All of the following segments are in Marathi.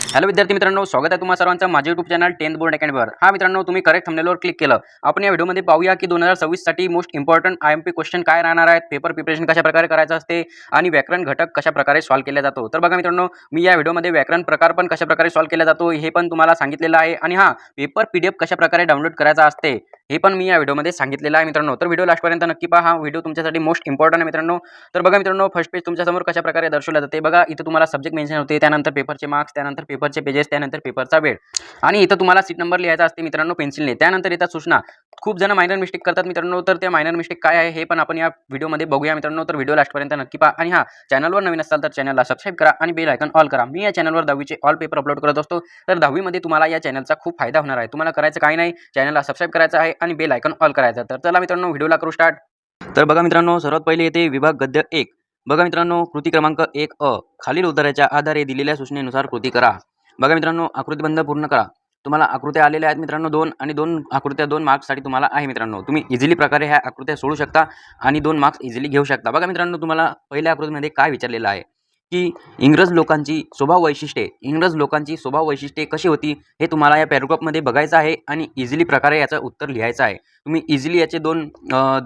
हॅलो विद्यार्थी मित्रांनो, स्वागत आहे तुम्हा सर्वांचं माझ्या YouTube चॅनल 10th बोर्ड अकॅडमीवर। मित्रांनो, तुम्ही करेक्ट थंबनेलवर क्लिक केलं। आपण या व्हिडिओमध्ये पाहूया की 2026 साठी मोस्ट इम्पॉर्टंट IMP क्वेश्चन काय राहणार आहेत, पेपर प्रिपरेशन कशाप्रकारे करायचं असते आणि व्याकरण घटक कशाप्रकारे सॉल्व्ह केला जातो। तर बघा मित्रांनो, मी या व्हिडिओमध्ये व्याकरण प्रकार पण कशाप्रकारे सॉल्व्ह केला जातो हे पण तुम्हाला सांगितलेलं आहे आणि पेपर PDF कशाप्रकारे डाउनलोड करायचा असते हे पण मी या व्हिडिओमध्ये सांगितलेलं आहे मित्रांनो। तर व्हिडिओ लास्टपर्यंत नक्की पहा, व्हिडिओ तुमच्यासाठी मोस्ट इम्पॉर्टंट आहे मित्रांनो। तर बघा मित्रांनो, फर्स्ट पेज तुमच्यासमोर कशाप्रकारे दर्शवलं जाते बघा। इथं तुम्हाला सब्जेक्ट मेन्शन होते, त्यानंतर पेपरचे मार्क्स, त्यानंतर पेपरचे पेजेस, त्यानंतर पेपरचा वेळ आणि इथं तुम्हाला सीट नंबर लिहायचा असते मित्रांनो पेन्सिलने। त्यानंतर येतात सूचना। खूप जण मायनर मिस्टेक करतात मित्रांनो, तर त्या मायनर मिस्टेक काय आहे हे पण आपण या व्हिडिओमध्ये बघूया मित्रांनो। तर व्हिडिओ लास्टपर्यंत नक्की पहा आणि चॅनलवर नवीन असाल तर चॅनलला सबस्क्राइब करा आणि बेल आयकॉन ऑल करा। मी या चॅनलवर 10वीचे ऑल पेपर अपलोड करत असतो, तर 10वी मध्ये तुम्हाला या चॅनलचा खूप फायदा होणार आहे। तुम्हाला करायचं काही नाही, चॅनलला सबस्क्राइब करायचं आहे आणि बेल आयकॉन ऑल करायचं। तर चला मित्रांनो, व्हिडिओला करू स्टार्ट। तर बघा मित्रांनो, सर्वात पहिले येते विभाग गद्य 1। बघा मित्रांनो, कृती क्रमांक 1 खालील उत्तराच्या आधारे दिलेल्या सूचनेनुसार कृती करा। बघा मित्रांनो, आकृतीबंध पूर्ण करा। तुम्हाला आकृत्या आलेल्या आहेत मित्रांनो, 2 आणि 2 आकृत्या 2 मार्क्ससाठी तुम्हाला आहे मित्रांनो। तुम्ही इझिली प्रकारे ह्या आकृत्या सोडू शकता आणि 2 मार्क्स इझिली घेऊ शकता। बघा मित्रांनो, तुम्हाला पहिल्या आकृतीमध्ये काय विचारलेलं आहे की इंग्रज लोकांची स्वभाव वैशिष्ट्ये कशी होती हे तुम्हाला या पॅराग्राफमध्ये बघायचं आहे आणि इझिली प्रकारे याचं उत्तर लिहायचं आहे। तुम्ही इझिली याचे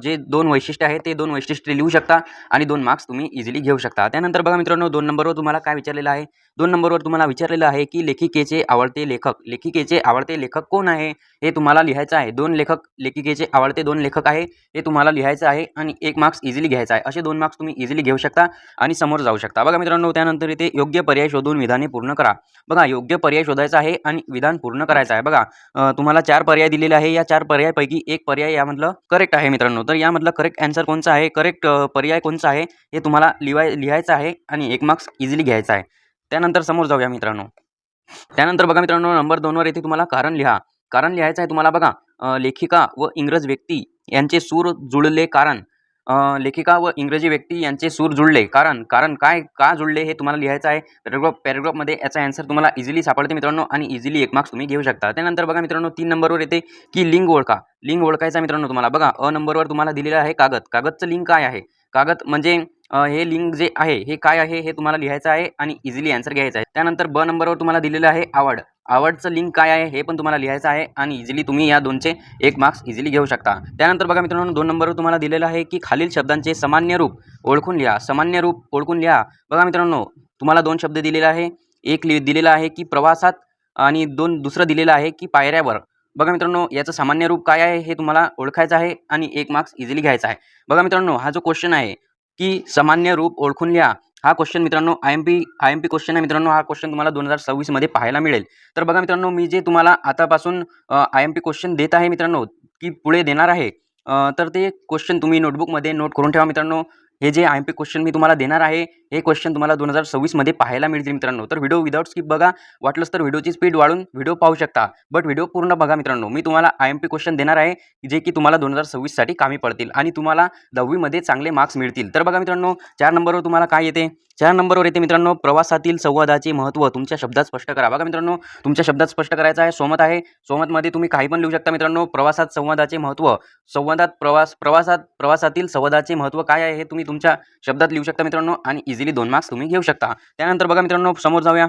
जे दोन वैशिष्ट्य आहेत ते 2 वैशिष्ट्ये लिहू शकता आणि 2 मार्क्स तुम्ही इझिली घेऊ शकता। त्यानंतर बघा मित्रांनो, 2 नंबरवर तुम्हाला काय विचारलेलं आहे, 2 नंबरवर तुम्हाला विचारलेलं आहे की लेखिकेचे आवडते लेखक कोण आहे हे तुम्हाला लिहायचं आहे। 2 लेखिकेचे आवडते 2 लेखक आहे हे तुम्हाला लिहायचं आहे आणि 1 मार्क्स इझिली घ्यायचा आहे। असे 2 मार्क्स तुम्ही इझिली घेऊ शकता आणि समोर जाऊ शकता। बघा मित्रांनो, त्यानंतर इथे योग्य पर्याय शोधून विधाने पूर्ण करा। बघा, योग्य पर्याय शोधायचा आहे आणि विधान पूर्ण करायचं आहे। बघा, तुम्हाला 4 पर्याय दिलेले आहे, या 4 पर्यायापैकी एक पर्याय यामधलं करेक्ट आहे मित्रांनो। तर यामधलं करेक्ट आन्सर कोणचा आहे, करेक्ट पर्याय कोणचा आहे हे तुम्हाला लिहायचं आहे आणि 1 मार्क्स इझिली घ्यायचा आहे। त्यानंतर समोर जाऊया मित्रांनो। त्यानंतर बघा मित्रांनो, नंबर 2 वर येथे तुम्हाला कारण लिहा। कारण लिहायचं आहे तुम्हाला। बघा, लेखिका व इंग्रज व्यक्ती यांचे सूर जुळले कारण। लेखिका व इंग्रजी व्यक्ती यांचे सूर जुळले कारण काय का जुळले हे तुम्हाला लिहायचं आहे। पॅराग्राफमध्ये याचा आन्सर तुम्हाला इझिली सापडते मित्रांनो आणि इझिली 1 मार्क्स तुम्ही घेऊ शकता। त्यानंतर बघा मित्रांनो, 3 नंबरवर येते की लिंग ओळखा। लिंग ओळखायचा मित्रांनो तुम्हाला। बघा, नंबरवर तुम्हाला दिलेलं आहे कागद। कागदचं लिंग काय आहे, कागद म्हणजे हे लिंग जे आहे हे काय आहे हे तुम्हाला लिहायचं आहे आणि इझिली आन्सर घ्यायचा आहे। त्यानंतर ब नंबरवर तुम्हाला दिलेलं आहे आवड। आवडचं लिंक काय आहे हे पण तुम्हाला लिहायचं आहे आणि इझिली तुम्ही या 2चे 1 मार्क्स इझिली घेऊ शकता। त्यानंतर बघा मित्रांनो, 2 नंबरवर तुम्हाला दिलेलं आहे की खालील शब्दांचे सामान्य रूप ओळखून लिहा। सामान्य रूप ओळखून लिहा। बघा मित्रांनो, तुम्हाला 2 शब्द दिलेले आहे, एक दिलेला आहे की प्रवासात आणि दुसरं दिलेलं आहे की पायऱ्यावर। बघा मित्रांनो, याचं सामान्य रूप काय आहे हे तुम्हाला ओळखायचं आहे आणि 1 मार्क्स इझिली घ्यायचा आहे। बघा मित्रांनो, हा जो क्वेश्चन आहे की सामान्य रूप ओळखून लिहा, हा क्वेश्चन मित्रांनो IMP क्वेश्चन आहे मित्रांनो। हा क्वेश्चन तुम्हाला 2026 मध्ये पाहायला मिळेल। तर बघा मित्रांनो, मी जे तुम्हाला आतापासून IMP क्वेश्चन देत आहे मित्रांनो की पुढे देणार आहे, तर ते क्वेश्चन तुम्ही नोटबुकमध्ये नोट करून ठेवा मित्रांनो। हे जे IMP क्वेश्चन मी तुम्हाला देणार आहे हे क्वेश्चन तुम्हाला 2026 मध्ये पाहायला मिळतील मित्रांनो। तर व्हिडिओ विदाउट स्किप बघा, वाटलंच तर व्हिडिओची स्पीड वाढवून व्हिडिओ पाहू शकता, बट व्हिडिओ पूर्ण बघा मित्रांनो। मी तुम्हाला IMP क्वेश्चन देणार आहे जे की तुम्हाला 2026 साठी कामी पडतील आणि तुम्हाला 10वी मध्ये चांगले मार्क्स मिळतील। तर बघा मित्रांनो, 4 नंबरवर तुम्हाला काय येते, 4 नंबरवर येते मित्रांनो प्रवासातील संवादाचे महत्त्व तुमच्या शब्दात स्पष्ट करा। बघा मित्रांनो, तुमच्या शब्दात स्पष्ट करायचं आहे। सोमत आहे, सोमतमध्ये तुम्ही काही पण लिहू शकता मित्रांनो। प्रवासात संवादाचे महत्त्व, प्रवासातील संवादाचे महत्त्व काय आहे हे तुम्ही तुमच्या शब्दात लिहू शकता मित्रांनो आणि इझिली 2 मार्क्स तुम्ही घेऊ शकता। त्यानंतर बघा मित्रांनो, समोर जाऊया।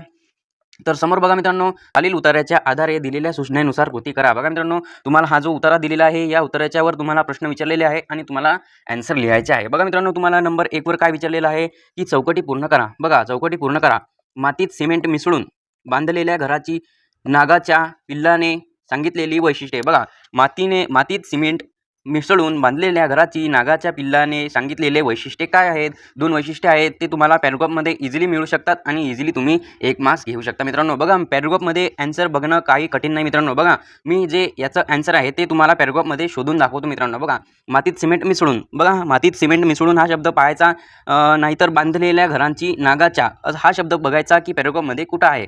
तर समोर बघा मित्रांनो, खालील उत्तराच्या आधारे दिलेल्या सूचनेनुसार कृती करा। बघा मित्रांनो, तुम्हाला हा जो उत्तर दिलेला आहे या उत्तराच्यावर तुम्हाला प्रश्न विचारलेले आहे आणि तुम्हाला आन्सर लिहायचे आहे। बघा मित्रांनो, तुम्हाला नंबर 1 वर काय विचारलेलं आहे की चौकटी पूर्ण करा। बघा, चौकटी पूर्ण करा। मातीत सिमेंट मिसळून बांधलेल्या घराची नागाच्या पिल्लाने सांगितलेली वैशिष्ट्ये। बघा, मातीत सिमेंट मिसळून बांधलेल्या घराची नागाच्या पिल्लाने सांगितलेले वैशिष्ट्ये काय आहेत, 2 वैशिष्ट्ये आहेत, ते तुम्हाला पॅराग्राफमध्ये इझिली मिळू शकतात आणि इझिली तुम्ही 1 मार्क्स घेऊ शकता मित्रांनो। बघा, पॅराग्राफमध्ये आन्सर बघणं काही कठीण नाही मित्रांनो। बघा, मी जे याचं आन्सर आहे ते तुम्हाला पॅराग्राफमध्ये शोधून दाखवतो मित्रांनो। बघा, मातीत सिमेंट मिसळून, बघा मातीत सिमेंट मिसळून हा शब्द पाहायचा, नाहीतर बांधलेल्या घरांची नागाच्या हा शब्द बघायचा की पॅराग्राफमध्ये कुठं आहे।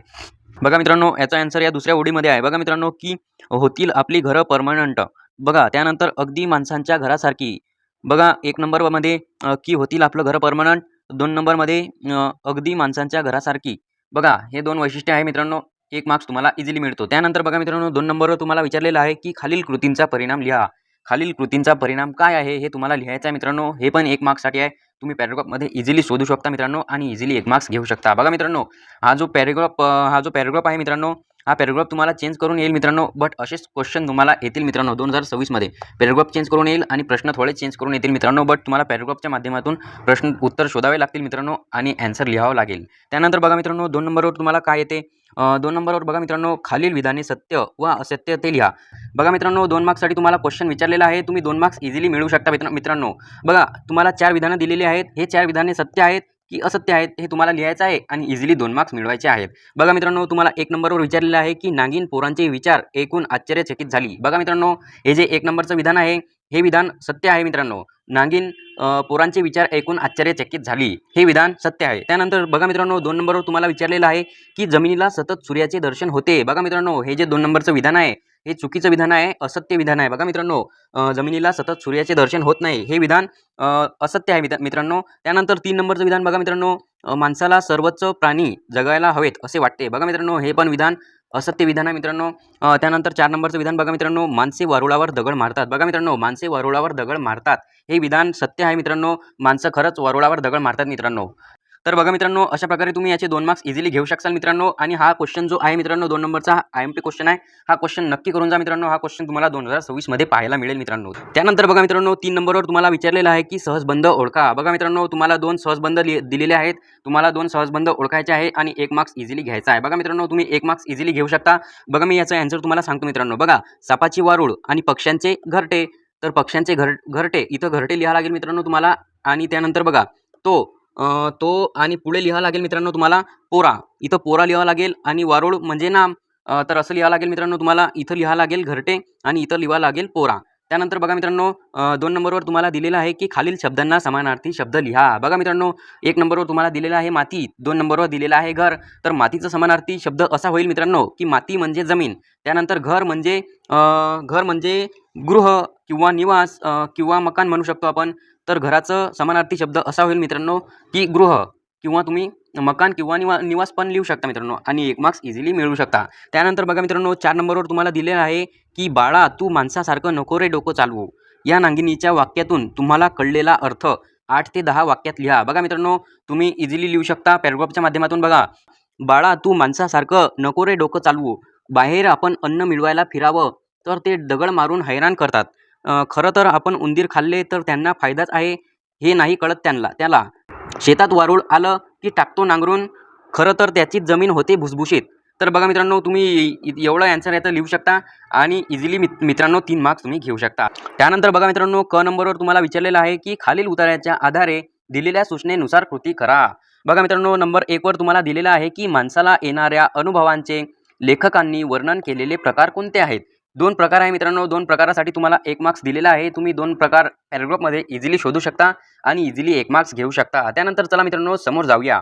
बघा मित्रांनो, याचा आन्सर या दुसऱ्या ओळीमध्ये आहे। बघा मित्रांनो, की होतील आपली घरं परमनंट। बघा, त्यानंतर अगदी माणसांच्या घरासारखी। बघा, 1 नंबरमध्ये की होतील आपलं घर परमनंट, 2 नंबरमध्ये अगदी माणसांच्या घरासारखी। बघा, हे 2 वैशिष्ट्ये आहे मित्रांनो, 1 मार्क्स तुम्हाला इझिली मिळतो। त्यानंतर बघा मित्रांनो, 2 नंबरवर तुम्हाला विचारलेलं आहे की खालील कृतींचा परिणाम लिहा। खालील कृतींचा परिणाम काय आहे हे तुम्हाला लिहायचं आहे मित्रांनो. हे पण 1 मार्क्ससाठी आहे. तुम्ही पॅराग्राफमध्ये इझिली शोधू शकता मित्रांनो आणि इझिली 1 मार्क्स घेऊ शकता. बघा मित्रांनो, हा जो पॅराग्राफ आहे मित्रांनो, हा पॅराग्राफ तुम्हाला चेंज करून येईल मित्रांनो. बट असेच क्वेश्चन तुम्हाला येतील मित्रांनो 2026 मध्ये. पॅराग्राफ चेंज करून येईल आणि प्रश्न थोडे चेंज करून येतील मित्रांनो. बट तुम्हाला पॅराग्राफच्या माध्यमातून प्रश्न उत्तर शोधावे लागतील मित्रांनो आणि ॲन्सर लिहावं लागेल. त्यानंतर बघा मित्रांनो 2 नंबरवर तुम्हाला काय येते, 2 नंबरवर बघा मित्रांनो, खालील विधाने सत्य व असत्य ते लिहा. बघा मित्रांनो 2 मार्क्ससाठी तुम्हाला क्वेश्चन विचारलेला आहे. तुम्ही 2 मार्क्स इझिली मिळवू शकता मित्रांनो. बघा तुम्हाला 4 विधानं दिलेली आहेत. हे 4 विधाने सत्य आहेत की असत्य आहेत हे तुम्हाला लिहायचं आहे आणि इझिली 2 मार्क्स मिळवायचे आहेत. बघा मित्रांनो तुम्हाला 1 नंबरवर विचारलेलं आहे की नागिन पोरांचे विचार ऐकून आश्चर्यचकित झाली. बघा मित्रांनो, हे जे 1 नंबरचं विधान आहे हे विधान सत्य आहे मित्रांनो. नागिन पोरांचे विचार ऐकून आश्चर्यचकित झाली, हे विधान सत्य आहे. त्यानंतर बघा मित्रांनो 2 नंबरवर तुम्हाला विचारलेलं आहे की जमिनीला सतत सूर्याचे दर्शन होते. बघा मित्रांनो, हे जे 2 नंबरचं विधान आहे हे चुकीचं विधान आहे, असत्य विधान आहे. बघा मित्रांनो, जमिनीला सतत सूर्याचे दर्शन होत नाही, हे विधान असत्य आहे मित्रांनो. त्यानंतर 3 नंबरचं विधान बघा मित्रांनो, माणसाला सर्वोच्च प्राणी जगायला हवेत असे वाटते. बघा मित्रांनो, हे पण विधान असत्य विधान आहे मित्रांनो. त्यानंतर 4 नंबरचं विधान बघा मित्रांनो, माणसे वारुळावर दगड मारतात. बघा मित्रांनो, माणसे वारुळावर दगड मारतात, हे विधान सत्य आहे मित्रांनो. माणसं खरंच वारुळावर दगड मारतात मित्रांनो. तर बघा मित्रांनो, अशा प्रकारे तुम्ही याचे 2 मार्क्स इझिली घेऊ शकाल मित्रांनो. आणि हा क्वेश्चन जो आहे मित्रांनो 2 नंबरचा IMP क्वेश्चन आहे. हा क्वेश्चन नक्की करून जा मित्रांनो. हा क्वेश्चन तुम्हाला 2026 मध्ये पाहायला मिळेल मित्रांनो. त्यानंतर बघा मित्रांनो 3 नंबरवर तुम्हाला विचारलेलं आहे की सहजबंध ओळखा. बघा मित्रांनो, तुम्हाला 2 सहजबंध दिलेले आहेत. तुम्हाला 2 सहजबंध ओळखायचे आहे आणि 1 मार्क्स इझिली घ्यायचा आहे. बघा मित्रांनो, तुम्ही 1 मार्क्स इझिली घेऊ शकता. बघा मी याचा आन्सर तुम्हाला सांगतो मित्रांनो. बघा, सापाची वारूळ आणि पक्ष्यांचे घरटे. तर पक्ष्यांचे घरटे, इथं घरटे लिहावं लागेल मित्रांनो तुम्हाला. आणि त्यानंतर बघा तो आणि पुढे लिहावं लागेल मित्रांनो तुम्हाला पोरा. इथं पोरा लिहावं लागेल आणि वारुळ म्हणजे नाम. तर असं लिहावं लागेल मित्रांनो तुम्हाला. इथं लिहावं लागेल घरटे आणि इथं लिहावं लागेल पोरा. त्यानंतर बघा मित्रांनो 2 नंबरवर तुम्हाला दिलेलं आहे की खालील शब्दांना समानार्थी शब्द लिहा. बघा मित्रांनो, 1 नंबरवर तुम्हाला दिलेला आहे माती, 2 नंबरवर दिलेला आहे घर. तर मातीचा समानार्थी शब्द असा होईल मित्रांनो की माती म्हणजे जमीन. त्यानंतर घर म्हणजे गृह किंवा निवास किंवा मकान म्हणू शकतो आपण. तर घराचं समानार्थी शब्द असा होईल मित्रांनो की गृह, किंवा तुम्ही मकान किंवा निवास पण लिहू शकता मित्रांनो आणि 1 मार्क्स इझिली मिळवू शकता. त्यानंतर बघा मित्रांनो 4 नंबरवर तुम्हाला दिलेलं आहे की बाळा तू माणसासारखं नको रे डोकं चालवू. या नांगिनीच्या वाक्यातून तुम्हाला कळलेला अर्थ 8 ते 10 वाक्यात लिहा. बघा मित्रांनो, तुम्ही इझिली लिहू शकता पॅराग्राफच्या माध्यमातून. बघा, बाळा तू माणसासारखं नको रे डोकं चालवू. बाहेर आपण अन्न मिळवायला फिरावं तर ते दगड मारून हैराण करतात. खरं तर आपण उंदीर खाल्ले तर त्यांना फायदाच आहे, हे नाही कळत त्याला. शेतात वारूळ आलं की टाकतो नांगरून, खरं तर त्याचीच जमीन होते भुसभुशीत. तर बघा मित्रांनो, तुम्ही एवढं आन्सर याचं लिहू शकता आणि इझिली मित्रांनो 3 मार्क्स तुम्ही घेऊ शकता. त्यानंतर बघा मित्रांनो क नंबरवर तुम्हाला विचारलेलं आहे की खालील उतार्याच्या आधारे दिलेल्या सूचनेनुसार कृती करा. बघा मित्रांनो, नंबर 1 वर तुम्हाला दिलेलं आहे की माणसाला येणाऱ्या अनुभवांचे लेखकांनी वर्णन केलेले प्रकार कोणते आहेत. 2 प्रकार आहे मित्रांनो. 2 प्रकारासाठी तुम्हाला 1 मार्क्स दिलेला आहे. तुम्ही 2 प्रकार पॅराग्राफमध्ये इझिली शोधू शकता आणि इझिली 1 मार्क्स घेऊ शकता. त्यानंतर चला मित्रांनो समोर जाऊया.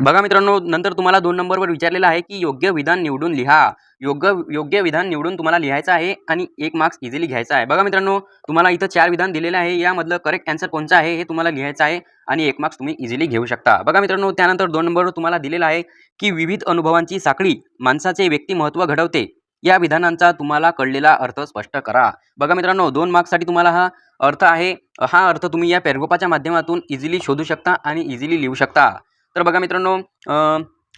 बघा मित्रांनो, नंतर तुम्हाला 2 नंबरवर विचारलेलं आहे की योग्य विधान निवडून लिहा. योग्य विधान निवडून तुम्हाला लिहायचं आहे आणि 1 मार्क्स इझिली घ्यायचा आहे. बघा मित्रांनो, तुम्हाला इथं 4 विधान दिलेले आहे. यामधलं करेक्ट आन्सर कोणचं आहे हे तुम्हाला लिहायचं आहे आणि 1 मार्क्स तुम्ही इझिली घेऊ शकता. बघा मित्रांनो, त्यानंतर 2 नंबरवर तुम्हाला दिलेलं आहे की विविध अनुभवांची साखळी माणसाचे व्यक्तिमत्व घडवते. या विधानांचा तुम्हाला कळलेला अर्थ स्पष्ट करा. बघा मित्रांनो, 2 मार्क्ससाठी तुम्हाला हा अर्थ आहे. हा अर्थ तुम्ही या पॅराग्राफच्या माध्यमातून इझिली शोधू शकता आणि इझिली लिहू शकता. तर बघा मित्रांनो,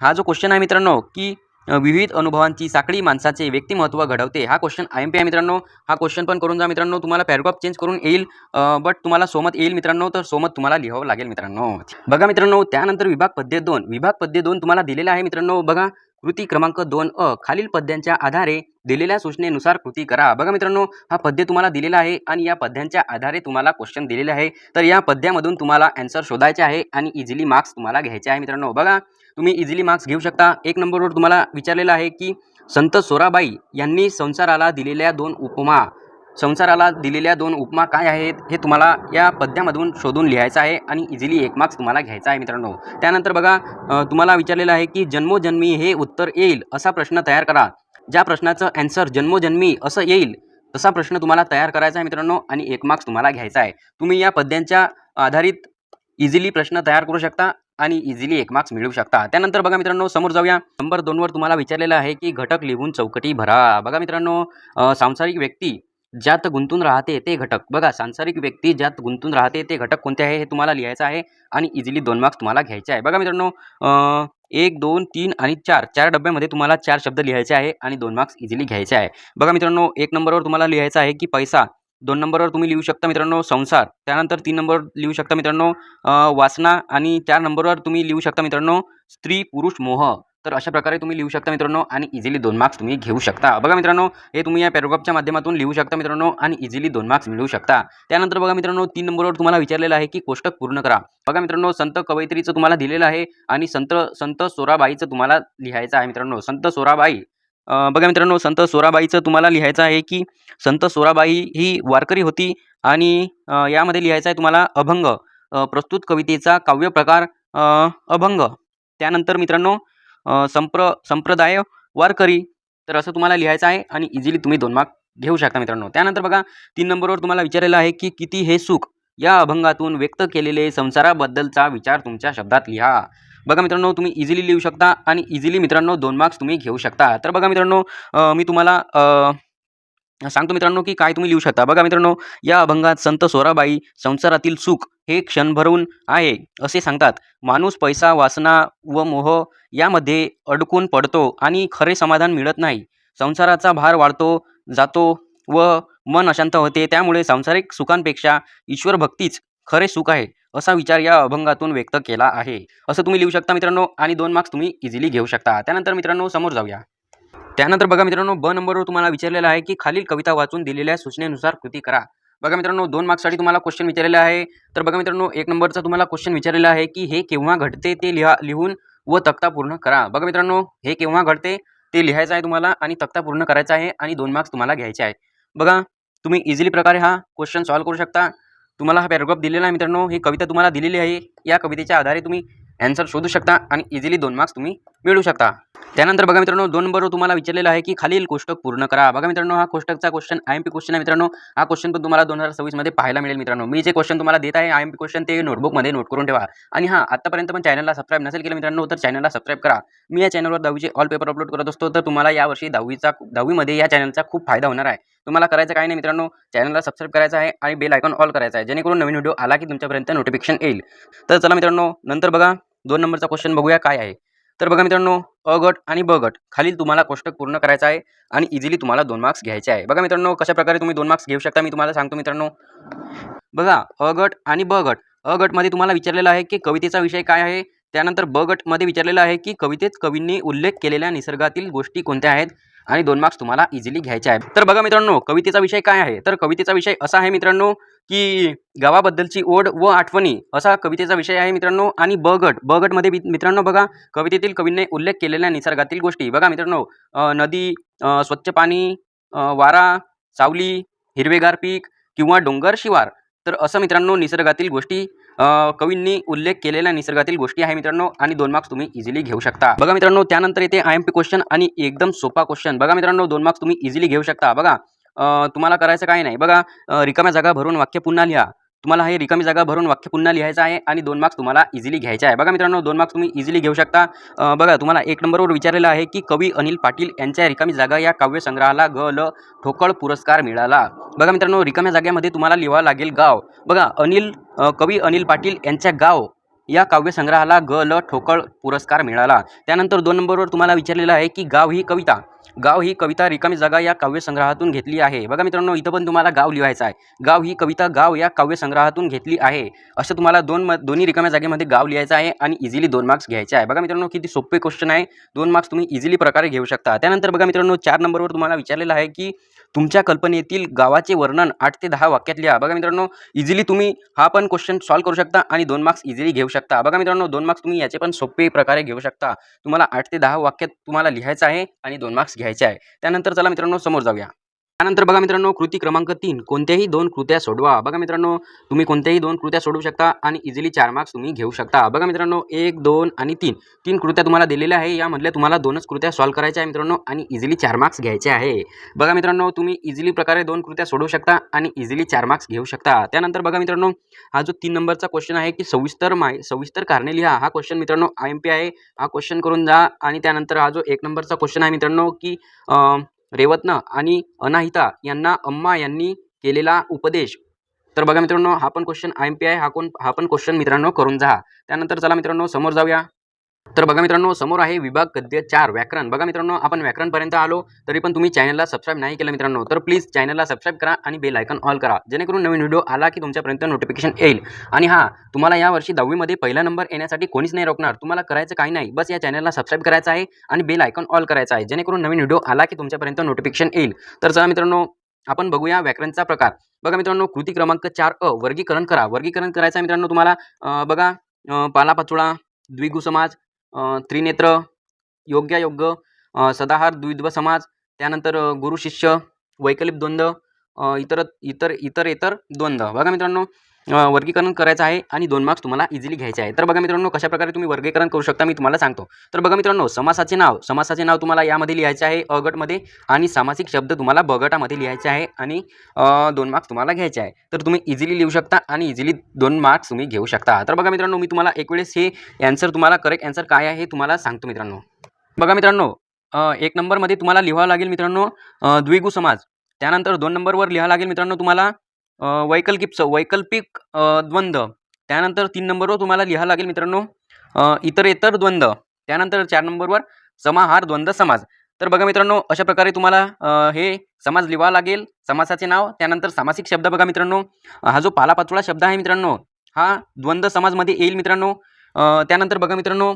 हा जो क्वेश्चन आहे मित्रांनो की विविध अनुभवांची साखळी माणसाचे व्यक्तिमत्व घडवते, हा क्वेश्चन IMP आहे मित्रांनो. हा क्वेश्चन पण करून जा मित्रांनो. तुम्हाला पॅराग्राफ चेंज करून येईल, बट तुम्हाला सोमत येईल मित्रांनो. तर सोमत तुम्हाला लिहावं लागेल मित्रांनो. बघा मित्रांनो, त्यानंतर विभाग पद्य 2 तुम्हाला दिलेला आहे मित्रांनो. बघा, कृती क्रमांक 2 खालील पद्यांच्या आधारे दिलेल्या सूचनेनुसार कृती करा. बघा मित्रांनो, हा पद्य तुम्हाला दिलेला आहे आणि या पद्यांच्या आधारे तुम्हाला क्वेश्चन दिलेले आहे. तर या पद्यामधून तुम्हाला आन्सर शोधायचे आहे आणि इझिली मार्क्स तुम्हाला घ्यायचे आहे मित्रांनो. बघा, तुम्ही इझिली मार्क्स घेऊ शकता. 1 नंबरवर तुम्हाला विचारलेलं आहे की संत सोराबाई यांनी संसाराला दिलेल्या 2 उपमा काय आहेत हे तुम्हाला या पद्यामधून शोधून लिहायचं आहे आणि इझिली 1 मार्क्स तुम्हाला घ्यायचा आहे मित्रांनो. त्यानंतर बघा, तुम्हाला विचारलेलं आहे की जन्मोजन्मी हे उत्तर येईल असा प्रश्न तयार करा. ज्या प्रश्नाचं आन्सर जन्मोजन्मी असं येईल तसा प्रश्न तुम्हाला तयार करायचा आहे मित्रांनो आणि 1 मार्क्स तुम्हाला घ्यायचा आहे. तुम्ही या पद्यांच्या आधारित इझिली प्रश्न तयार करू शकता आणि इझिली 1 मार्क्स मिळवू शकता. त्यानंतर बघा मित्रांनो, समोर जाऊया. नंबर 2 वर तुम्हाला विचारलेलं आहे की घटक लिहून चौकटी भरा. बघा मित्रांनो, सांसारिक व्यक्ती ज्यात गुंतून राहते ते घटक. बघा, सांसारिक व्यक्ती ज्यात गुंतून राहते ते घटक कोणते आहे हे तुम्हाला लिहायचं आहे आणि इझिली 2 मार्क्स तुम्हाला घ्यायचे आहे. बघा मित्रांनो, 1, 2, 3 आणि 4 डब्यामध्ये तुम्हाला 4 शब्द लिहायचे आहे आणि 2 मार्क्स इझिली घ्यायचे आहे. बघा मित्रांनो, 1 नंबरवर तुम्हाला लिहायचं आहे की पैसा, 2 नंबरवर तुम्ही लिहू शकता मित्रांनो संसार, त्यानंतर 3 नंबरवर लिहू शकता मित्रांनो वासना आणि 4 नंबरवर तुम्ही लिहू शकता मित्रांनो स्त्री पुरुष मोह. तर अशा प्रकारे तुम्ही लिहू शकता मित्रांनो आणि इझिली 2 मार्क्स तुम्ही घेऊ शकता. बघा मित्रांनो, हे तुम्ही या पॅराग्राफच्या माध्यमातून लिहू शकता मित्रांनो आणि इझिली 2 मार्क्स मिळवू शकता. त्यानंतर बघा मित्रांनो, 3 नंबरवर तुम्हाला विचारलेलं आहे की कोष्टक पूर्ण करा. बघा मित्रांनो, संत कवयित्रीचं तुम्हाला दिलेलं आहे आणि संत संत सोराबाईचं तुम्हाला लिहायचं आहे मित्रांनो. संत सोराबाई, बघा मित्रांनो, संत सोराबाईचं तुम्हाला लिहायचं आहे की संत सोराबाई ही वारकरी होती आणि यामध्ये लिहायचं आहे तुम्हाला अभंग, प्रस्तुत कवितेचा काव्य प्रकार अभंग. त्यानंतर मित्रांनो संप्रदाय वारकरी. तर असं तुम्हाला लिहायचं आहे आणि इझिली तुम्ही 2 मार्क घेऊ शकता मित्रांनो. त्यानंतर बघा, 3 नंबरवर तुम्हाला विचारलेलं आहे की किती हे सुख या अभंगातून व्यक्त केलेले संसाराबद्दलचा विचार तुमच्या शब्दात लिहा. बघा मित्रांनो, तुम्ही इझिली लिहू शकता आणि इझिली मित्रांनो 2 मार्क्स तुम्ही घेऊ शकता. तर बघा मित्रांनो, मी तुम्हाला सांगतो मित्रांनो की काय तुम्ही लिहू शकता. बघा मित्रांनो, या अभंगात संत सोराबाई संसारातील सुख हे क्षणभरून आहे असे सांगतात. माणूस पैसा, वासना व मोह यामध्ये अडकून पडतो आणि खरे समाधान मिळत नाही. संसाराचा भार वाढतो जातो व मन अशांत होते. त्यामुळे सांसारिक सुखांपेक्षा ईश्वर भक्तीच खरे सुख आहे असा विचार या अभंगातून व्यक्त केला आहे. असं तुम्ही लिहू शकता मित्रांनो आणि 2 मार्क्स तुम्ही इझिली घेऊ शकता. त्यानंतर मित्रांनो समोर जाऊया. त्यानंतर बघा मित्रांनो, ब नंबरवर तुम्हाला विचारलेलं आहे की खालील कविता वाचून दिलेल्या सूचनेनुसार कृती करा. बघा मित्रांनो, 2 मार्क्ससाठी तुम्हाला क्वेश्चन विचारलेला आहे. तर बघा मित्रांनो, 1 नंबरचा तुम्हाला क्वेश्चन विचारलेला आहे की हे केव्हा घडते ते लिहून व तक्ता पूर्ण करा. बघा मित्रांनो, हे केव्हा घडते ते लिहायचं आहे तुम्हाला आणि तक्ता पूर्ण करायचा आहे आणि 2 मार्क्स तुम्हाला घ्यायचे आहे. बघा, तुम्ही इझिली प्रकारे हा क्वेश्चन सॉल्व्ह करू शकता. तुम्हाला हा पॅराग्राफ दिलेला आहे मित्रांनो, ही कविता तुम्हाला दिलेली आहे. या कवितेच्या आधारे तुम्ही ॲन्सर शोधू शकता आणि इझिली 2 मार्क्स तुम्ही मिळवू शकता. त्यानंतर बघा मित्रांनो, 2 नंबरवर तुम्हाला विचारलेलं आहे की खालील कोष्टक पूर्ण करा. बघा मित्रांनो, हा कोष्टकचा क्वेश्चन IMP क्वेश्चन आहे मित्रांनो. हा क्वेश्चन पण तुम्हाला 2026 मध्ये पाहायला मिळेल मित्रांनो. मी जे क्वेश्चन तुम्हाला देत आहे IMP क्वेश्चन ते नोटबुकमध्ये नोट करून ठेवा. आणि हां, आतापर्यंत पण चॅनलला सबस्क्राईब नसेल केलं मित्रांनो तर चॅनलला सबस्क्राईब करा. मी या चॅनलवर 10वीचे ऑल पेपर अपलोड करत असतो. तर तुम्हाला यावर्षी 10वीमध्ये या चॅनलचा खूप फायदा होणार आहे. तुम्हाला करायचं काय नाही मित्रांनो, चॅनलला सबस्क्राईब करायचं आहे आणि बेल आयकॉन ऑल करायचा आहे, जेणेकरून नवीन व्हिडिओ आला की तुमच्यापर्यंत नोटिफिकेशन येईल. तर चला मित्रांनो, नंतर बघा 2 नंबरचा क्वेश्चन बघूया काय आहे. तर बघा मित्रांनो, अ गट आणि ब गट खालील तुम्हाला कोष्टक पूर्ण करायचं आहे आणि इझिली तुम्हाला 2 मार्क्स घ्यायचे आहे. बघा मित्रांनो, कशा प्रकारे तुम्ही 2 मार्क्स घेऊ शकता मी तुम्हाला सांगतो मित्रांनो. बघा, अ गट आणि ब गट. अ गटमध्ये तुम्हाला विचारलेलं आहे की कवितेचा विषय काय आहे. त्यानंतर ब गटमध्ये विचारलेलं आहे की कवितेत कवींनी उल्लेख केलेल्या निसर्गातील गोष्टी कोणत्या आहेत आणि 2 मार्क्स तुम्हाला इझिली घ्यायचे आहेत. तर बघा मित्रांनो, कवितेचा विषय काय आहे. तर कवितेचा विषय असा आहे मित्रांनो की गावाबद्दलची ओढ व आठवणी असा कवितेचा विषय आहे मित्रांनो. आणि ब गटमध्ये मित्रांनो बघा, कवितेतील कवींनी उल्लेख केलेल्या निसर्गातील गोष्टी. बघा मित्रांनो, नदी, स्वच्छ पाणी, वारा, सावली, हिरवेगार पीक किंवा डोंगर शिवार. तर असं मित्रांनो निसर्गातील गोष्टी, कवींनी उल्लेख केलेल्या निसर्गातील गोष्टी आहे मित्रांनो आणि 2 मार्क्स तुम्ही इझिली घेऊ शकता. बघा मित्रांनो, त्यानंतर येते IMP क्वेश्चन आणि एकदम सोपा क्वेश्चन. बघा मित्रांनो, 2 मार्क्स तुम्ही इझिली घेऊ शकता. बघा, तुम्हाला करायचं काय नाही. बघा, रिकाम्या जागा भरून वाक्य पुन्हा लिहा. तुम्हाला हे रिकामी जागा भरून वाक्य पुन्हा लिहायचं आहे आणि 2 मार्क्स तुम्हाला इझिली घ्यायचे आहे. बघा मित्रांनो, 2 मार्क्स तुम्ही इझिली घेऊ शकता. बघा, तुम्हाला 1 नंबरवर विचारलेलं आहे की कवी अनिल पाटील यांच्या रिकामी जागा या काव्यसंग्रहाला ग.ल. ठोकळ पुरस्कार मिळाला. बघा मित्रांनो, रिकाम्या जागेमध्ये तुम्हाला लिहावं लागेल गाव. बघा, कवी अनिल पाटील यांच्या गाव या काव्यसंग्रहाला ग.ल. ठोकळ पुरस्कार मिळाला. त्यानंतर 2 नंबरवर तुम्हाला विचारलेलं आहे की गाव ही कविता रिकामी जागा या काव्यसंग्रहातून घेतली आहे. बघा मित्रांनो, इथं पण तुम्हाला गाव लिहायचं आहे. गाव ही कविता गाव या काव्यसंग्रहातून घेतली आहे असं तुम्हाला दोन्ही रिकाम्या जागेमध्ये गाव लिहायचं आहे आणि इझिली 2 मार्क्स घ्यायचे आहे. बघा मित्रांनो, किती सोपे क्वेश्चन आहे. 2 मार्क्स तुम्ही इझिली प्रकारे घेऊ शकता. त्यानंतर बघा मित्रांनो, 4 नंबरवर तुम्हाला विचारलेलं आहे की तुमच्या कल्पनेतील गावाचे वर्णन 8 ते 10 वाक्यात लिहा. बघा मित्रांनो, इझिली तुम्ही हा पण क्वेश्चन सॉल्व्ह करू शकता आणि 2 मार्क्स इझिली घेऊ शकता. बघा मित्रांनो, 2 मार्क्स तुम्ही याचे पण सोपे प्रकारे घेऊ शकता. तुम्हाला 8 ते 10 वाक्यात तुम्हाला लिहायचं आहे आणि 2 मार्क्स घ्यायचे आहे. त्यानंतर चला मित्रांनो समोर जाऊया. त्यानंतर बघा मित्रांनो, कृती क्रमांक 3 कोणत्याही 2 कृत्या सोडवा. बघा मित्रांनो, तुम्ही कोणत्याही 2 कृत्या सोडवू शकता आणि इझिली 4 मार्क्स तुम्ही घेऊ शकता. बघा मित्रांनो, 1, 2 आणि 3 कृत्या तुम्हाला दिलेल्या आहे. यामधल्या तुम्हाला 2च कृत्या सॉल्व्ह करायच्या आहे मित्रांनो आणि इझिली 4 मार्क्स घ्यायचे आहे. बघा मित्रांनो, तुम्ही इझिली प्रकारे 2 कृत्या सोडवू शकता आणि इझिली 4 मार्क्स घेऊ शकता. त्यानंतर बघा मित्रांनो, हा जो 3 नंबरचा क्वेश्चन आहे की सविस्तर कारणे लिहा. हा क्वेश्चन मित्रांनो IMP आहे. हा क्वेश्चन करून जा. आणि त्यानंतर हा जो 1 नंबरचा क्वेश्चन आहे मित्रांनो की रेवतनं आणि अनाहिता यांना अम्मा यांनी केलेला उपदेश. तर बघा मित्रांनो, हा पण क्वेश्चन IMP आहे. हा पण क्वेश्चन मित्रांनो करून जा. त्यानंतर चला मित्रांनो समोर जाऊया. तर बघा मित्रांनो, समोर आहे विभाग गद्य 4 व्याकरण. बघा मित्रांनो, आपण व्याकरणपर्यंत आलो, तरी पण तुम्ही चॅनलला सबस्क्राईब नाही केलं मित्रांनो, तर प्लीज चॅनलला सबस्क्राईब करा आणि बेल आयकॉन ऑल करा, जेणेकरून नवीन व्हिडिओ आला की तुमच्यापर्यंत नोटिफिकेशन येईल. आणि हा, तुम्हाला यावर्षी 10वी मध्ये पहिला नंबर येण्यासाठी कोणीच नाही रोखणार. तुम्हाला करायचं काही नाही, बस या चॅनलला सबस्क्राईब करायचं आहे आणि बेल आयकॉन ऑल करायचा आहे, जेणेकरून नवीन व्हिडिओ आला की तुमच्यापर्यंत नोटिफिकेशन येईल. तर चला मित्रांनो, आपण बघूया व्याकरणचा प्रकार. बघा मित्रांनो, कृती क्रमांक 4 वर्गीकरण करा. वर्गीकरण करायचं आहे मित्रांनो तुम्हाला. बघा, पालापाचोळा, द्विगु समाज, त्रिनेत्र, योग्यायोग्य, सदाहार, द्वित्व समाज, त्यानंतर गुरु शिष्य, वैकल्पिक द्वंद्व, इतर द्वंद्व. बघा मित्रांनो, वर्गीकरण करायचं आहे आणि 2 मार्क्स तुम्हाला इझिली घ्यायचे आहे. तर बघा मित्रांनो, कशा प्रकारे तुम्ही वर्गीकरण करू शकता मी तुम्हाला सांगतो. तर बघा मित्रांनो, समासाचे नाव तुम्हाला यामध्ये लिहायचे आहे अ गटमध्ये, आणि सामासिक शब्द तुम्हाला ब गटामध्ये लिहायचे आहे आणि 2 मार्क्स तुम्हाला घ्यायचे आहे. तर तुम्ही इझिली लिहू शकता आणि इझिली 2 मार्क्स तुम्ही घेऊ शकता. तर बघा मित्रांनो, मी तुम्हाला एक वेळेस हे ॲन्सर, तुम्हाला करेक्ट ॲन्सर काय आहे हे तुम्हाला सांगतो मित्रांनो. बघा मित्रांनो, 1 नंबरमध्ये तुम्हाला लिहावं लागेल मित्रांनो द्विगु समाज. त्यानंतर 2 नंबरवर लिहावं लागेल मित्रांनो तुम्हाला वैकल्पिक द्वंद्व. त्यानंतर 3 नंबरवर तुम्हाला लिहावं लागेल मित्रांनो इतर द्वंद्व. त्यानंतर 4 नंबरवर समाहार द्वंद्व समाज. तर बघा मित्रांनो, अशा प्रकारे तुम्हाला हे समाज लिहावं लागेल, समासाचे नाव. त्यानंतर सामासिक शब्द. बघा मित्रांनो, हा जो पालापाचोळा शब्द आहे मित्रांनो, हा द्वंद्व समाजमध्ये येईल मित्रांनो. त्यानंतर बघा मित्रांनो,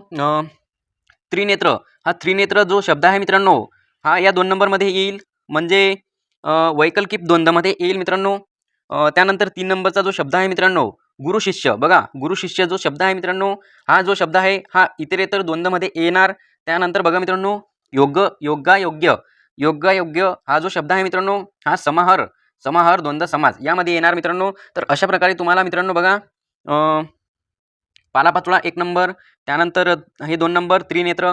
त्रिनेत्र, हा त्रिनेत्र जो शब्द आहे मित्रांनो, हा या 2 नंबरमध्ये येईल, म्हणजे वैकल्पिक द्वंद्वमध्ये येईल मित्रांनो. त्यानंतर 3 नंबरचा जो शब्द आहे मित्रांनो, गुरु शिष्य. बघा, गुरु शिष्य जो शब्द आहे मित्रांनो, हा जो शब्द आहे हा इतरेतर द्वंद्वमध्ये येणार. त्यानंतर बघा मित्रांनो, योगायोग्य हा जो शब्द आहे मित्रांनो, हा समाहार द्वंद्व समाज यामध्ये येणार मित्रांनो. तर अशा प्रकारे तुम्हाला मित्रांनो बघा, पालापाचोळा 1 नंबर, त्यानंतर हे 2 नंबर त्रिनेत्र,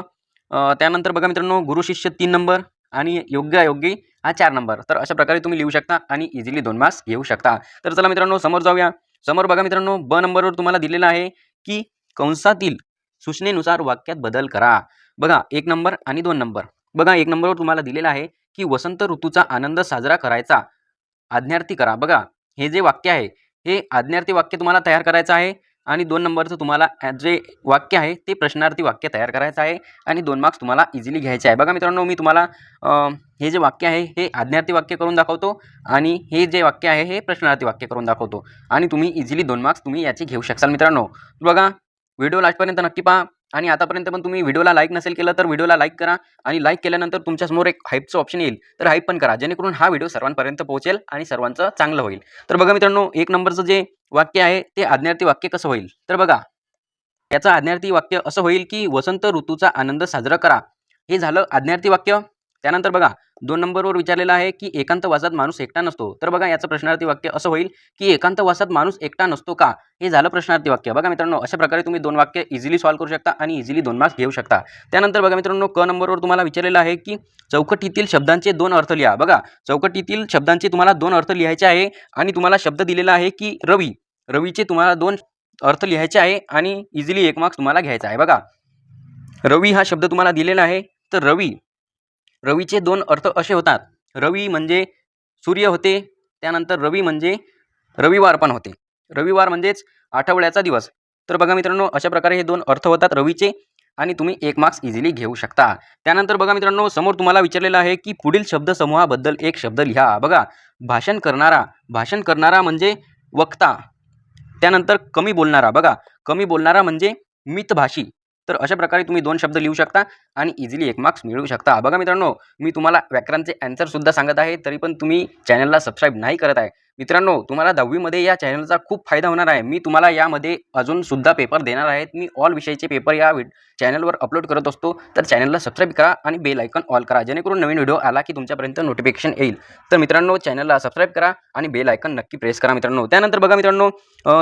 त्यानंतर बघा मित्रांनो गुरु शिष्य 3 नंबर आणि योग्यायोगी हा 4 नंबर. तर अशा प्रकारे तुम्ही लिहू शकता आणि इझिली 2 मार्क्स घेऊ शकता. तर चला मित्रांनो समोर जाऊया. समोर बघा मित्रांनो, ब नंबरवर तुम्हाला दिलेला आहे की कंसातील सूचनेनुसार वाक्यात बदल करा. बघा 1 नंबर आणि 2 नंबर. बघा 1 नंबरवर तुम्हाला दिलेला आहे की वसंत ऋतूचा आनंद साजरा करायचा, आज्ञार्थी करा. बघा, हे जे वाक्य आहे हे आज्ञार्थी वाक्य तुम्हाला तयार करायचं आहे आणि 2 नंबरचं तुम्हाला जे वाक्य आहे ते प्रश्नार्थी वाक्य तयार करायचं आहे आणि 2 मार्क्स तुम्हाला इझिली घ्यायचे आहे. बघा मित्रांनो, मी तुम्हाला हे जे वाक्य आहे हे आज्ञार्थी वाक्य करून दाखवतो आणि हे जे वाक्य आहे हे प्रश्नार्थी वाक्य करून दाखवतो आणि तुम्ही इझिली 2 मार्क्स तुम्ही याचे घेऊ शकाल मित्रांनो. बघा, व्हिडिओ लास्टपर्यंत नक्की पहा आणि आतापर्यंत पण तुम्ही व्हिडिओला लाईक नसेल केलं तर व्हिडिओला लाईक करा आणि लाईक केल्यानंतर तुमच्यासमोर एक हाईपचं ऑप्शन येईल, तर हाईप पण करा, जेणेकरून हा व्हिडिओ सर्वांपर्यंत पोहोचेल आणि सर्वांचं चांगलं होईल. तर बघा मित्रांनो, 1 नंबरचं जे वाक्य आहे ते आज्ञार्थी वाक्य कसं होईल, तर बघा, याचं आज्ञार्थी वाक्य असं होईल की वसंत ऋतूचा आनंद साजरा करा. हे झालं आज्ञार्थी वाक्य. त्यानंतर बघा 2 नंबरवर विचारलेलं आहे की एकांतवासात माणूस एकटा नसतो. तर बघा, याचं प्रश्नार्थी वाक्य असं होईल की एकांतवासात माणूस एकटा नसतो का. हे झालं प्रश्नार्थी वाक्य. बघा मित्रांनो, अशा प्रकारे तुम्ही 2 वाक्य इझिली सॉल्व्ह करू शकता आणि इझिली 2 मार्क्स घेऊ शकता. त्यानंतर बघा मित्रांनो, क नंबरवर तुम्हाला विचारलेलं आहे की चौकटीतील शब्दांचे 2 अर्थ लिहा. बघा, चौकटीतील शब्दांचे तुम्हाला 2 अर्थ लिहायचे आहे आणि तुम्हाला शब्द दिलेला आहे की रवी. रवीचे तुम्हाला 2 अर्थ लिहायचे आहे आणि इझिली 1 मार्क्स तुम्हाला घ्यायचा आहे. बघा, रवी हा शब्द तुम्हाला दिलेला आहे. तर रवीचे 2 अर्थ असे होतात. रवी म्हणजे सूर्य होते, त्यानंतर रवी म्हणजे रविवार पण होते. रविवार म्हणजेच आठवड्याचा दिवस. तर बघा मित्रांनो, अशा प्रकारे हे 2 अर्थ होतात रवीचे आणि तुम्ही 1 मार्क्स इझिली घेऊ शकता. त्यानंतर बघा मित्रांनो, समोर तुम्हाला विचारलेलं आहे की पुढील शब्दसमूहाबद्दल एक शब्द लिहा. बघा, भाषण करणारा म्हणजे वक्ता. त्यानंतर कमी बोलणारा. बघा, कमी बोलणारा म्हणजे मितभाषी. तर अशा प्रकारे तुम्ही 2 शब्द लिहू शकता आणि इझिली 1 मार्क्स मिळवू शकता. बघा मित्रांनो, मी तुम्हाला व्याकरणचे ॲन्सर सुद्धा सांगत आहे, तरी पण तुम्ही चॅनलला सबस्क्राईब नाही करत आहे. मित्रांनो, तुम्हाला 10वी मध्ये या चॅनलचा खूप फायदा होणार आहे. मी तुम्हाला यामध्ये अजून सुद्धा पेपर देणार आहेत. मी ऑल विषयाचे पेपर या चॅनलवर अपलोड करत असतो. तर चॅनलला सबस्क्राईब करा आणि बेल आयकॉन ऑल करा, जेणेकरून नवीन व्हिडिओ आला की तुमच्यापर्यंत नोटिफिकेशन येईल. तर मित्रांनो, चॅनलला सबस्क्राईब करा आणि बेल आयकॉन नक्की प्रेस करा मित्रांनो. त्यानंतर बघा मित्रांनो,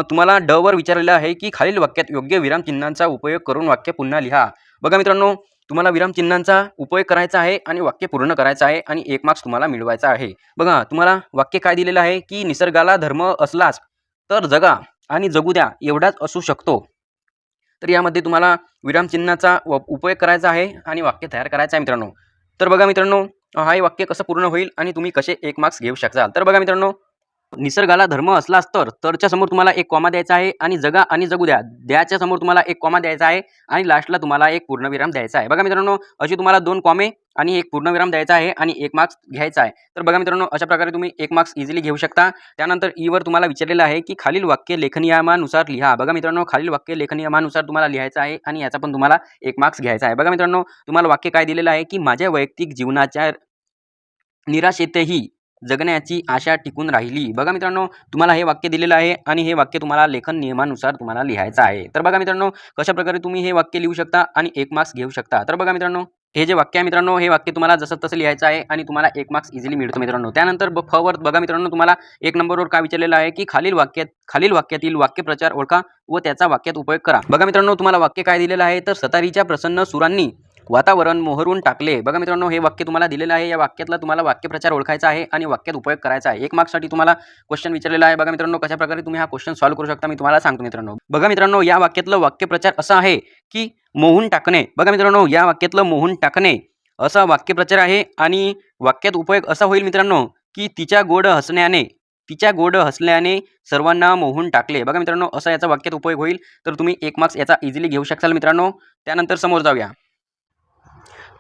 तुम्हाला ड वर विचारलेलं आहे की खालील वाक्यात योग्य विरामचिन्हांचा उपयोग करून वाक्य पुन्हा लिहा. बघा मित्रांनो, तुम्हाला विरामचिन्हांचा उपयोग करायचा आहे आणि वाक्य पूर्ण करायचं आहे आणि 1 मार्क्स तुम्हाला मिळवायचा आहे. बघा, तुम्हाला वाक्य काय दिलेलं आहे की निसर्गाला धर्म असलाच तर जगा आणि जगू द्या एवढाच असू शकतो. तर यामध्ये तुम्हाला विरामचिन्हाचा उपयोग करायचा आहे आणि वाक्य तयार करायचं आहे मित्रांनो. तर बघा मित्रांनो, हे वाक्य कसं पूर्ण होईल आणि तुम्ही कसे 1 मार्क्स घेऊ शकाल. तर बघा मित्रांनो, निसर्गाला धर्म असलाच तरच्या समोर तुम्हाला एक कॉमा द्यायचा आहे आणि जगा आणि जगू द्या द्याच्या समोर तुम्हाला एक कॉमा द्यायचा आहे आणि लास्टला तुम्हाला एक पूर्णविराम द्यायचा आहे. बघा मित्रांनो, अशी तुम्हाला 2 कॉमे आणि एक पूर्णविराम द्यायचा आहे आणि 1 मार्क्स घ्यायचा आहे. तर बघा मित्रांनो, अशा प्रकारे तुम्ही 1 मार्क्स इझिली घेऊ शकता. त्यानंतर ईवर तुम्हाला विचारलेलं आहे की खालील वाक्य लेखनियमानुसार लिहा. बघा मित्रांनो, खालील वाक्य लेखनियमानुसार तुम्हाला लिहायचं आहे आणि याचा पण तुम्हाला 1 मार्क्स घ्यायचा आहे. बघा मित्रांनो, तुम्हाला वाक्य काय दिलेलं आहे की माझ्या वैयक्तिक जीवनाच्या निराशेतही जगण्याची आशा टिकून राहिली. बघा मित्रांनो, तुम्हाला हे वाक्य दिलेलं आहे आणि हे वाक्य तुम्हाला लेखन नियमानुसार तुम्हाला लिहायचं आहे. तर बघा मित्रांनो, कशाप्रकारे तुम्ही हे वाक्य लिहू शकता आणि 1 मार्क्स घेऊ शकता. तर बघा मित्रांनो, हे जे वाक्य आहे मित्रांनो, हे वाक्य तुम्हाला जसं तसं लिहायचं आहे आणि तुम्हाला 1 मार्क्स इझिली मिळतो मित्रांनो. त्यानंतर फ वर बघा मित्रांनो, तुम्हाला 1 नंबरवर काय विचारलेलं आहे की खालील वाक्यातील वाक्यप्रचार ओळखा व त्याचा वाक्यात उपयोग करा. बघा मित्रांनो, तुम्हाला वाक्य काय दिलेलं आहे तर सतारीच्या प्रसन्न सुरांनी वातावरण मोहरून टाकले. बघा मित्रांनो, हे वाक्य तुम्हाला दिलेलं आहे. या वाक्यातला तुम्हाला वाक्यप्रचार ओळखायचा आहे आणि वाक्यात उपयोग करायचा आहे. 1 मार्क्ससाठी तुम्हाला क्वेश्चन विचारलेला आहे. बघा मित्रांनो, कशाप्रकारे तुम्ही हा क्वेश्चन सॉल्व्ह करू शकता मी तुम्हाला सांगतो मित्रांनो. बघा मित्रांनो, या वाक्यातलं वाक्यप्रचार असं आहे की मोहून टाकणे. बघा मित्रांनो, या वाक्यातलं मोहून टाकणे असा वाक्यप्रचार आहे आणि वाक्यात उपयोग असा होईल मित्रांनो की तिच्या गोड हसल्याने सर्वांना मोहून टाकले. बघा मित्रांनो, असा याचा वाक्यात उपयोग होईल. तर तुम्ही 1 मार्क्स याचा इझिली घेऊ शकाल मित्रांनो. त्यानंतर समोर जाऊया.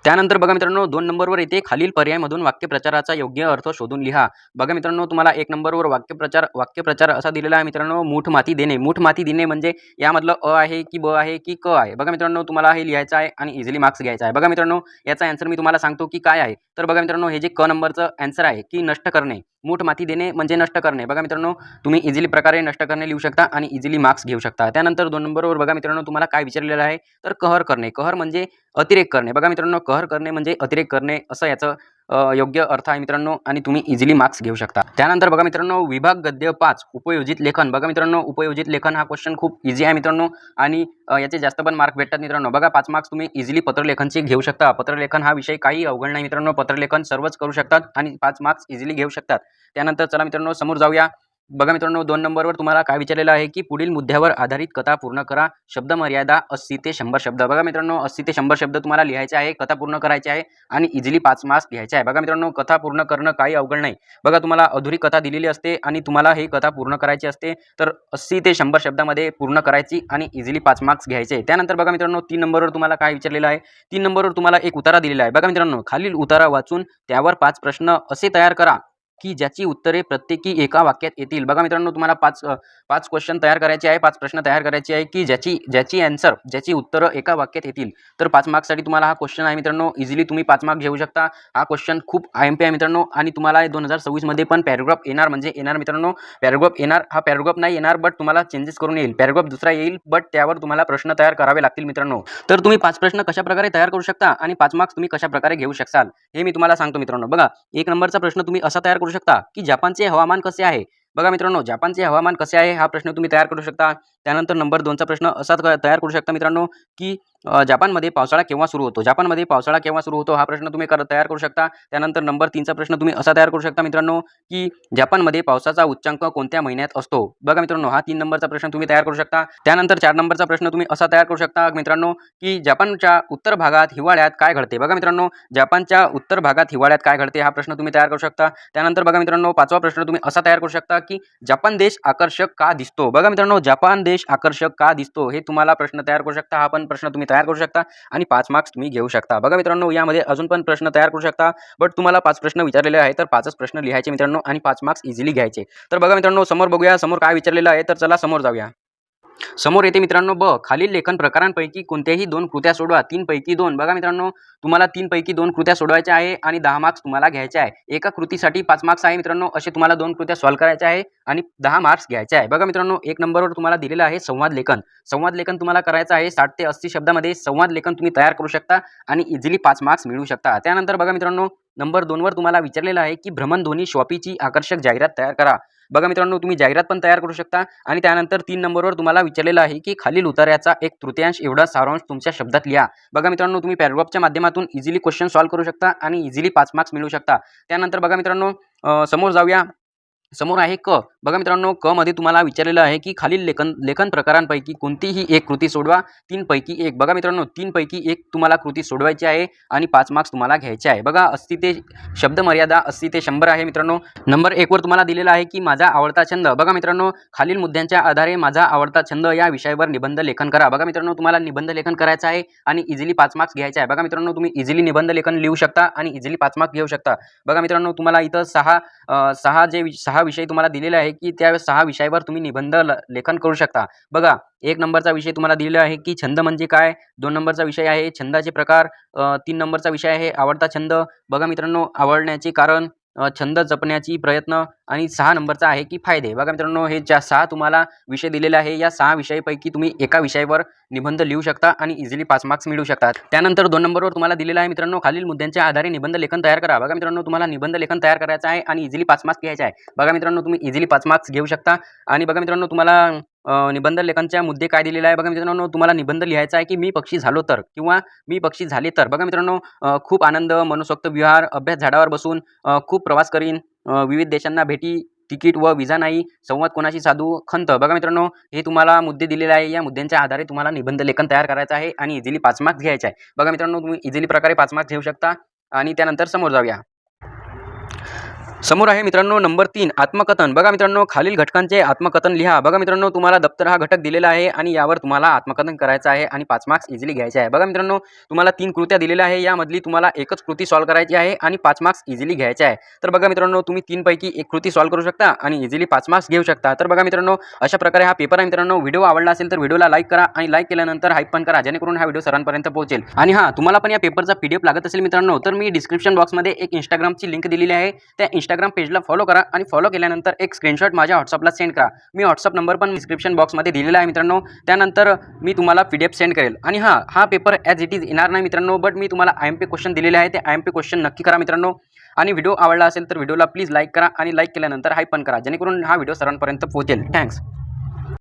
त्यानंतर बघा मित्रांनो, 2 नंबरवर येते खालील पर्यायामधून वाक्यप्रचाराचा योग्य अर्थ शोधून लिहा. बघा मित्रांनो, तुम्हाला 1 नंबरवर वाक्यप्रचार असा दिलेला आहे मित्रांनो, मूठ माती देणे. मूठ माती देणे म्हणजे यामधलं अ आहे की ब आहे की क आहे. बघा मित्रांनो, तुम्हाला हे लिहायचं आहे आणि इझिली मार्क्स घ्यायचा आहे. बघा मित्रांनो, याचा आन्सर मी तुम्हाला सांगतो की काय आहे. तर बघा मित्रांनो, हे जे क नंबरचं आन्सर आहे की नष्ट करणे. मूठ माती देणे म्हणजे नष्ट करणे. बघा मित्रांनो, तुम्ही इझिली प्रकारे नष्ट करणे लिहू शकता आणि इझिली मार्क्स घेऊ शकता. त्यानंतर 2 नंबरवर बघा मित्रांनो, तुम्हाला काय विचारलेलं आहे तर कहर करणे. कहर म्हणजे अतिरेक करणे. बघा मित्रांनो, कहर करणे म्हणजे अतिरेक करणे असं याचं योग्य अर्थ आहे मित्रांनो आणि तुम्ही इझिली मार्क्स घेऊ शकता. त्यानंतर बघा मित्रांनो, विभाग गद्य 5 उपयोजित लेखन. बघा मित्रांनो, उपयोजित लेखन हा क्वेश्चन खूप इझी आहे मित्रांनो आणि याचे जास्त पण मार्क भेटतात मित्रांनो. बघा 5 मार्क्स तुम्ही इझिली पत्रलेखनचे घेऊ शकता. पत्रलेखन हा विषय काही अवघड नाही मित्रांनो. पत्रलेखन सर्वच करू शकतात आणि 5 मार्क्स इझिली घेऊ शकतात. त्यानंतर चला मित्रांनो, समोर जाऊया. बघा मित्रांनो, 2 नंबरवर तुम्हाला काय विचारलेलं आहे की पुढील मुद्द्यावर आधारित कथा पूर्ण करा. शब्द मर्यादा 80 ते 100 शब्द. बघा मित्रांनो, 80 ते 100 शब्द तुम्हाला लिहायचे आहे, कथा पूर्ण करायची आहे आणि इझिली 5 मार्क्स घ्यायचे आहे. बघा मित्रांनो, कथा पूर्ण करणं काही अवघड नाही. बघा, तुम्हाला अधुरी कथा दिलेली असते आणि तुम्हाला ही कथा पूर्ण करायची असते. तर 80 ते 100 शब्दामध्ये पूर्ण करायची आणि इझिली 5 मार्क्स घ्यायचे. त्यानंतर बघा मित्रांनो, 3 नंबरवर तुम्हाला काय विचारलेलं आहे. 3 नंबरवर तुम्हाला एक उतारा दिलेला आहे. बघा मित्रांनो, खालील उतारा वाचून त्यावर 5 प्रश्न असे तयार करा की ज्याची उत्तरे प्रत्येकी एका वाक्यात येतील. बघा मित्रांनो, तुम्हाला 5 क्वेश्चन तयार करायचे आहे, 5 प्रश्न तयार करायचे आहे की ज्याची उत्तरं एका वाक्यात येतील. तर 5 मार्क्ससाठी तुम्हाला हा क्वेश्चन आहे मित्रांनो. इझिली तुम्ही 5 मार्क्स घेऊ शकता. हा क्वेश्चन खूप IMP आहे मित्रांनो आणि तुम्हाला 2026 मध्ये पण पॅराग्राफ येणार म्हणजे येणार मित्रांनो. पॅराग्राफ येणार, हा पॅराग्राफ नाही येणार बट तुम्हाला चेंजेस करून येईल. पॅराग्राफ दुसरा येईल बट त्यावर तुम्हाला प्रश्न तयार करावे लागतील मित्रांनो. तर तुम्ही 5 प्रश्न कशाप्रकारे तयार करू शकता आणि 5 मार्क्स तुम्ही कशाप्रकारे घेऊ शकाल हे मी तुम्हाला सांगतो मित्रांनो. बघा, 1 नंबरचा प्रश्न तुम्ही असा तयार करू शकता की जपानचे हवामान कसे आहे. बघा मित्रांनो, जपानचे हवामान कसे आहे हा प्रश्न तुम्ही तयार करू शकता. त्यानंतर नंबर 2चा प्रश्न असा तयार करू शकता मित्रांनो की जपानमध्ये पावसाळा केव्हा सुरू होतो. जपानमध्ये पावसाळा केव्हा सुरू होतो हा प्रश्न तुम्ही तयार करू शकता. त्यानंतर नंबर 3चा प्रश्न तुम्ही असा तयार करू शकता मित्रांनो की जपानमध्ये पावसाचा उच्चांक कोणत्या महिन्यात असतो. बघा मित्रांनो, हा 3 नंबरचा प्रश्न तुम्ही तयार करू शकता. त्यानंतर 4 नंबरचा प्रश्न तुम्ही असा तयार करू शकता मित्रांनो की जपानच्या उत्तर भागात हिवाळ्यात काय घडते. बघा मित्रांनो, जपानच्या उत्तर भागात हिवाळ्यात काय घडते हा प्रश्न तुम्ही तयार करू शकता. त्यानंतर बघा मित्रांनो, 5वा प्रश्न तुम्ही असा तयार करू शकता की जपान देश आकर्षक का दिसतो. बघा मित्रांनो, जपान देश आकर्षक का दिसतो हे तुम्हाला प्रश्न तयार करू शकता. हा पण प्रश्न तुम्ही तयार करू शकता आणि 5 मार्क्स तुम्ही घेऊ शकता. बघा मित्रांनो, यामध्ये अजून पण प्रश्न तयार करू शकता बट तुम्हाला 5 प्रश्न विचारलेले आहे तर 5च प्रश्न लिहायचे मित्रांनो आणि 5 मार्क्स इझिली घ्यायचे. तर बघा मित्रांनो, समोर बघूया, समोर काय विचारलेलं आहे. तर चला समोर जाऊया. समोर येते मित्रांनो ब, खालील लेखन प्रकारांपैकी कोणत्याही 2 कृत्या सोडवा. 3 पैकी 2. बघा मित्रांनो, तुम्हाला 3 पैकी 2 कृत्या सोडवायच्या आहे आणि 10 मार्क्स तुम्हाला घ्यायचे आहे. एका कृतीसाठी 5 मार्क्स आहे मित्रांनो. असे तुम्हाला 2 कृत्या सॉल्व्ह करायच्या आहे आणि 10 मार्क्स घ्यायचे आहे. बघा मित्रांनो, 1 नंबरवर तुम्हाला दिलेलं आहे संवाद लेखन. संवाद लेखन तुम्हाला करायचं आहे 60 ते 80 शब्दामध्ये. संवाद लेखन तुम्ही तयार करू शकता आणि इझिली 5 मार्क्स मिळवू शकता. त्यानंतर बघा मित्रांनो, नंबर 2वर तुम्हाला विचारलेलं आहे की भ्रमणध्वनी शॉपीची आकर्षक जाहिरात तयार करा. बघा मित्रांनो, तुम्ही जाहिरात पण तयार करू शकता. आणि त्यानंतर 3 नंबरवर तुम्हाला विचारलेलं आहे की खालील उतार्याचा 1/3 एवढा सारांश तुमच्या शब्दात लिहा. बघा मित्रांनो, तुम्ही पॅराग्राफच्या माध्यमातून इझिली क्वेश्चन सॉल्व्ह करू शकता आणि इझिली 5 मार्क्स मिळवू शकता. त्यानंतर बघा मित्रांनो, समोर जाऊया. समोर आहे क. बघा मित्रांनो, क मध्ये तुम्हाला विचारलेलं आहे की खालील लेखन प्रकारांपैकी कोणतीही एक कृती सोडवा, 3 पैकी 1. बघा मित्रांनो, 3 पैकी 1 तुम्हाला कृती सोडवायची आहे आणि 5 मार्क्स तुम्हाला घ्यायचे आहे. बघा, 80 ते शब्द मर्यादा 80 ते 100 आहे मित्रांनो. नंबर 1 वर तुम्हाला दिलेला आहे की माझा आवडता छंद. बघा मित्रांनो, खालील मुद्द्यांच्या आधारे माझा आवडता छंद या विषयावर निबंध लेखन करा. बघा मित्रांनो, तुम्हाला निबंध लेखन करायचं आहे आणि इझिली 5 मार्क्स घ्यायचे आहे. बघा मित्रांनो, तुम्ही इझिली निबंध लेखन लिहू शकता आणि इझिली 5 मार्क्स घेऊ शकता. बघा मित्रांनो, तुम्हाला इथं 6 विषय तुम्हाला दिलेले आहे की त्या 6 विषयावर तुम्ही निबंध लेखन करू शकता. बघा, 1 नंबरचा विषय तुम्हाला दिलेला आहे की छंद म्हणजे काय. 2 नंबरचा विषय आहे छंदाचे प्रकार. 3 नंबरचा विषय आहे आवडता छंद. बघा मित्रांनो, आवडण्याचे कारण, छंद जपण्याची प्रयत्न आणि 6 नंबरचा आहे की फायदे. बघा मित्रांनो, हे 6 तुम्हाला विषय दिलेले आहे. या 6 विषयापैकी तुम्ही एका विषयावर निबंध लिहू शकता आणि इझिली 5 मार्क्स मिळवू शकता. त्यानंतर 2 नंबरवर तुम्हाला दिलेला आहे मित्रांनो, खालील मुद्द्यांच्या आधारे निबंध लेखन तयार करा. बघा मित्रांनो, तुम्हाला निबंध लेखन तयार करायचं आहे आणि इझिली 5 मार्क्स घ्यायचे आहे. बघा मित्रांनो, तुम्ही इझिली 5 मार्क्स घेऊ शकता. आणि बघा मित्रांनो, तुम्हाला निबंध लेखनच्या मुद्दे काय दिलेले आहे. बघा मित्रांनो, तुम्हाला निबंध लिहायचा आहे की मी पक्षी झालो तर, किंवा मी पक्षी झाले तर. बघा मित्रांनो, खूप आनंद, मनसोक्त विहार, अभ्यास झाडावर बसून, खूप प्रवास करीन, विविध देशांना भेटी, तिकीट व विजा नाही, संवाद कोणाशी साधू, खंत. बघा मित्रांनो, हे तुम्हाला मुद्दे दिलेले आहे. या मुद्द्यांच्या आधारे तुम्हाला निबंध लेखन तयार करायचं आहे आणि इझिली 5 मार्क्स घ्यायचे आहे. बघा मित्रांनो, तुम्ही इझिली प्रकारे 5 मार्क्स घेऊ शकता. आणि त्यानंतर समोर जाऊया. समोर आहे मित्रांनो नंबर 3, आत्मकथन. बघा मित्रांनो, खालील घटकांचे आत्मकथन लिहा. बघा मित्रांनो, तुम्हाला दप्तर हा घटक दिलेला आहे आणि यावर तुम्हाला आत्मकथन करायचं आहे आणि 5 मार्क्स इझिली घ्यायचे आहे. बघा मित्रांनो, तुम्हाला 3 कृत्या दिलेल्या आहे. यामधली तुम्हाला एकच कृती सॉल्व्ह करायची आहे आणि 5 मार्क्स इझिली घ्यायचे आहे. तर बघा मित्रांनो, तुम्ही 3 पैकी 1 कृती सॉल्व्ह करू शकता आणि इझिली 5 मार्क्स घेऊ शकता. तर बघा मित्रांनो, अशा प्रकारे हा पेपर आहे मित्रांनो. व्हिडिओ आवडला असेल तर व्हिडिओला लाईक करा आणि लाईक केल्यानंतर हाईप पण करा, जेणेकरून हा व्हिडिओ सर्वांपर्यंत पोहोचेल. आणि हां, तुम्हाला पण या पेपरचा PDF लागत असेल मित्रांनो, तर मी डिस्क्रिप्शन बॉक्समध्ये एक Instagramची लिंक दिलेली आहे. त्या Instagram पेजला फॉलो करा आणि फॉलो केल्यानंतर एक स्क्रीनशॉट माझ्या WhatsAppला सेंड करा. मी WhatsApp नंबर पण डिस्क्रिप्शन बॉक्समध्ये दिलेला आहे मित्रांनो. त्यानंतर मी तुम्हाला PDF सेंड करेल. आणि हां, हा पेपर ॲज इट इज येणार नाही मित्रांनो, बट मी तुम्हाला IMP क्वेश्चन दिलेले आहे. ते IMP क्वेश्चन नक्की करा मित्रांनो. आणि व्हिडिओ आवडला असेल तर व्हिडिओला प्लीज लाईक करा आणि लाईक केल्यानंतर हाईप पण करा, जेणेकरून हा व्हिडिओ सर्वांपर्यंत पोहोचेल. थँक्स.